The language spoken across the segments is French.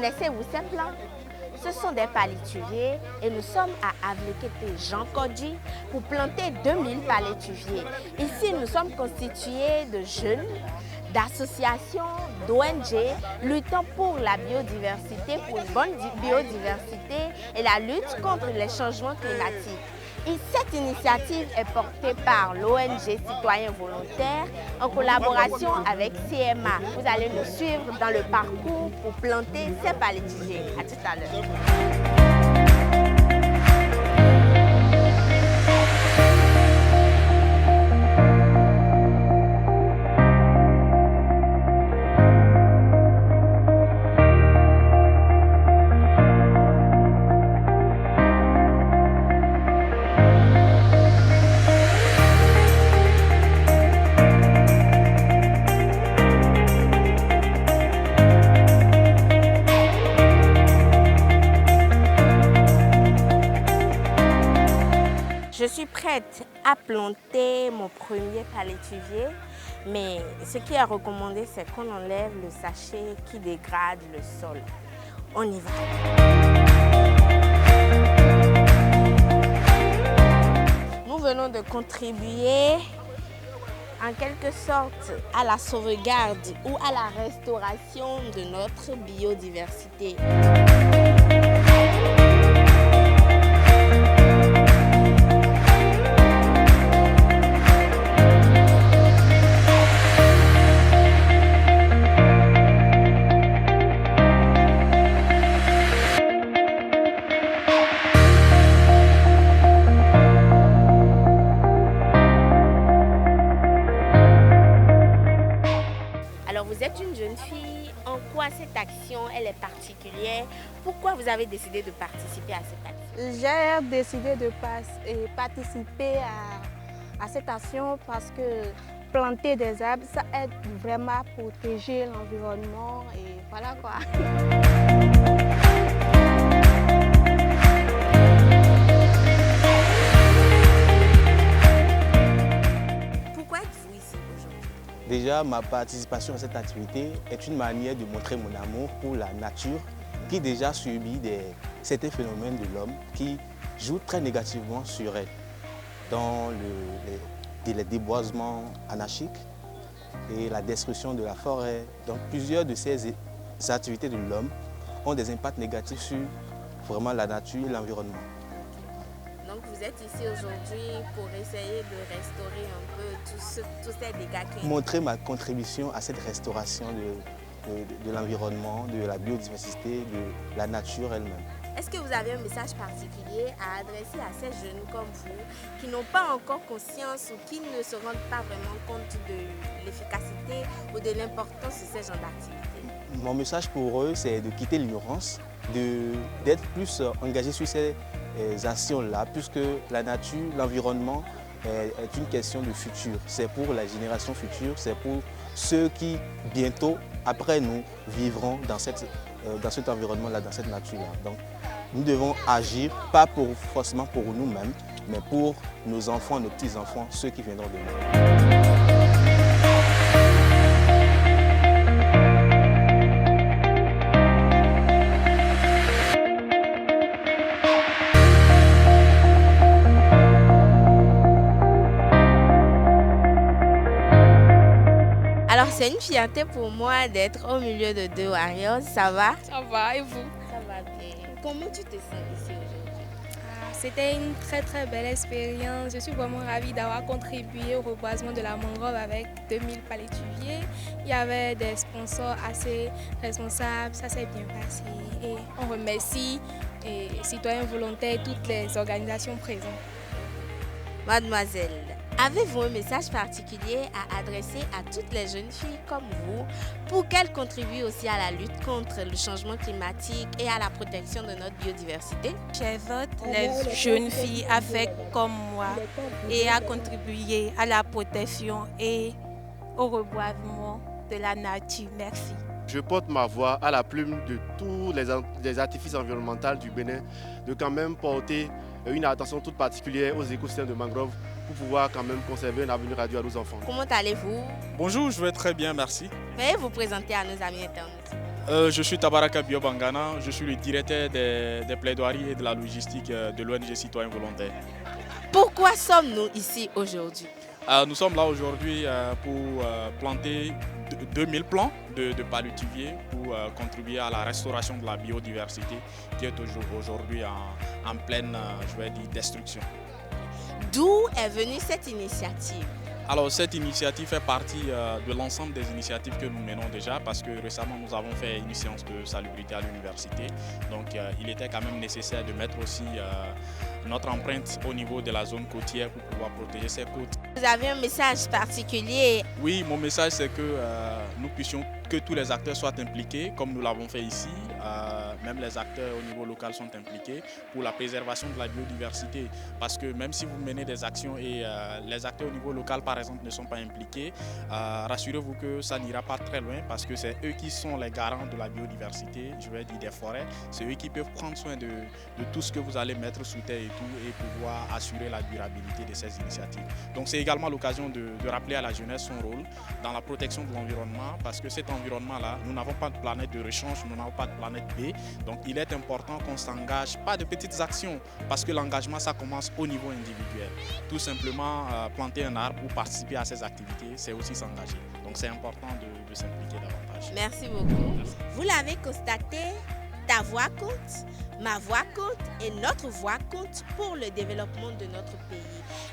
Connaissez-vous ces plantes? Ce sont des palétuviers et nous sommes à Avlekete Jean Kodji pour planter 2000 palétuviers. Ici, nous sommes constitués de jeunes, d'associations, d'ONG luttant pour la biodiversité, pour une bonne biodiversité et la lutte contre les changements climatiques. Et cette initiative est portée par l'ONG Citoyens Volontaires en collaboration avec CMA. Vous allez nous suivre dans le parcours pour planter ces palétuviers. À tout à l'heure. Je suis prête à planter mon premier palétuvier, mais ce qui est recommandé, c'est qu'on enlève le sachet qui dégrade le sol. On y va. Nous venons de contribuer en quelque sorte à la sauvegarde ou à la restauration de notre biodiversité. Vous êtes une jeune fille, en quoi cette action elle est particulière? Pourquoi vous avez décidé de participer à cette action? J'ai décidé de participer à cette action parce que planter des arbres, ça aide vraiment à protéger l'environnement et voilà quoi. Déjà, ma participation à cette activité est une manière de montrer mon amour pour la nature qui déjà subit certains phénomènes de l'homme qui jouent très négativement sur elle, dans les déboisements anarchiques et la destruction de la forêt. Donc plusieurs de ces activités de l'homme ont des impacts négatifs sur vraiment la nature et l'environnement. Donc vous êtes ici aujourd'hui pour essayer de restaurer un peu tous ces dégâts qui... Montrer ma contribution à cette restauration de l'environnement, de la biodiversité, de la nature elle-même. Est-ce que vous avez un message particulier à adresser à ces jeunes comme vous qui n'ont pas encore conscience ou qui ne se rendent pas vraiment compte de l'efficacité ou de l'importance de ces genres d'activités? Mon message pour eux, c'est de quitter l'ignorance, d'être plus engagés sur ces actions-là, puisque la nature, l'environnement est une question de futur. C'est pour la génération future, c'est pour ceux qui, bientôt, après nous, vivront dans cet environnement-là, dans cette nature-là. Donc, nous devons agir, pas forcément pour nous-mêmes, mais pour nos enfants, nos petits-enfants, ceux qui viendront de nous. Alors c'est une fierté pour moi d'être au milieu de deux warriors, ça va? Ça va, et vous? Ça va bien. Comment tu te sens ici aujourd'hui? C'était une très belle expérience. Je suis vraiment ravie d'avoir contribué au reboisement de la mangrove avec 2000 palétuviers. Il y avait des sponsors assez responsables, ça s'est bien passé. Et on remercie les citoyens volontaires et toutes les organisations présentes. Mademoiselle, avez-vous un message particulier à adresser à toutes les jeunes filles comme vous pour qu'elles contribuent aussi à la lutte contre le changement climatique et à la protection de notre biodiversité? J'invite les jeunes filles à faire comme moi et à contribuer à la protection et au reboisement de la nature. Merci. Je porte ma voix à la plume de tous les artifices environnementaux du Bénin, de quand même porter une attention toute particulière aux écosystèmes de mangrove pour pouvoir quand même conserver un avenir radieux à nos enfants. Comment allez-vous? Bonjour, je vais très bien, merci. Veuillez vous présenter à nos amis internautes. Je suis Tabaraka Biobangana, je suis le directeur des plaidoiries et de la logistique de l'ONG Citoyens Volontaires. Pourquoi sommes-nous ici aujourd'hui? Nous sommes là aujourd'hui pour planter 2000 plants de palétuviers pour contribuer à la restauration de la biodiversité qui est aujourd'hui en pleine destruction. D'où est venue cette initiative? Alors cette initiative fait partie de l'ensemble des initiatives que nous menons déjà parce que récemment nous avons fait une séance de salubrité à l'université. Donc il était quand même nécessaire de mettre aussi notre empreinte au niveau de la zone côtière pour pouvoir protéger ces côtes. Vous avez un message particulier? Oui, mon message c'est que nous puissions que tous les acteurs soient impliqués comme nous l'avons fait ici. Même les acteurs au niveau local sont impliqués pour la préservation de la biodiversité. Parce que même si vous menez des actions et les acteurs au niveau local par exemple ne sont pas impliqués, rassurez-vous que ça n'ira pas très loin parce que c'est eux qui sont les garants de la biodiversité, des forêts. C'est eux qui peuvent prendre soin de tout ce que vous allez mettre sous terre et tout et pouvoir assurer la durabilité de ces initiatives. Donc c'est également l'occasion de rappeler à la jeunesse son rôle dans la protection de l'environnement parce que cet environnement-là, nous n'avons pas de planète de rechange, nous n'avons pas de planète B. Donc il est important qu'on s'engage, pas de petites actions, parce que l'engagement ça commence au niveau individuel. Tout simplement planter un arbre ou participer à ces activités, c'est aussi s'engager. Donc c'est important de s'impliquer davantage. Merci beaucoup. Merci. Vous l'avez constaté, ta voix compte, ma voix compte et notre voix compte pour le développement de notre pays.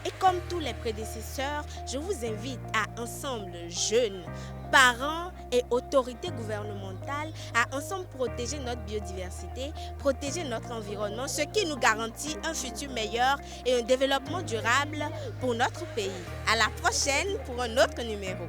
Et comme tous les prédécesseurs, je vous invite à ensemble, jeunes, parents et autorités gouvernementales, à ensemble protéger notre biodiversité, protéger notre environnement, ce qui nous garantit un futur meilleur et un développement durable pour notre pays. À la prochaine pour un autre numéro.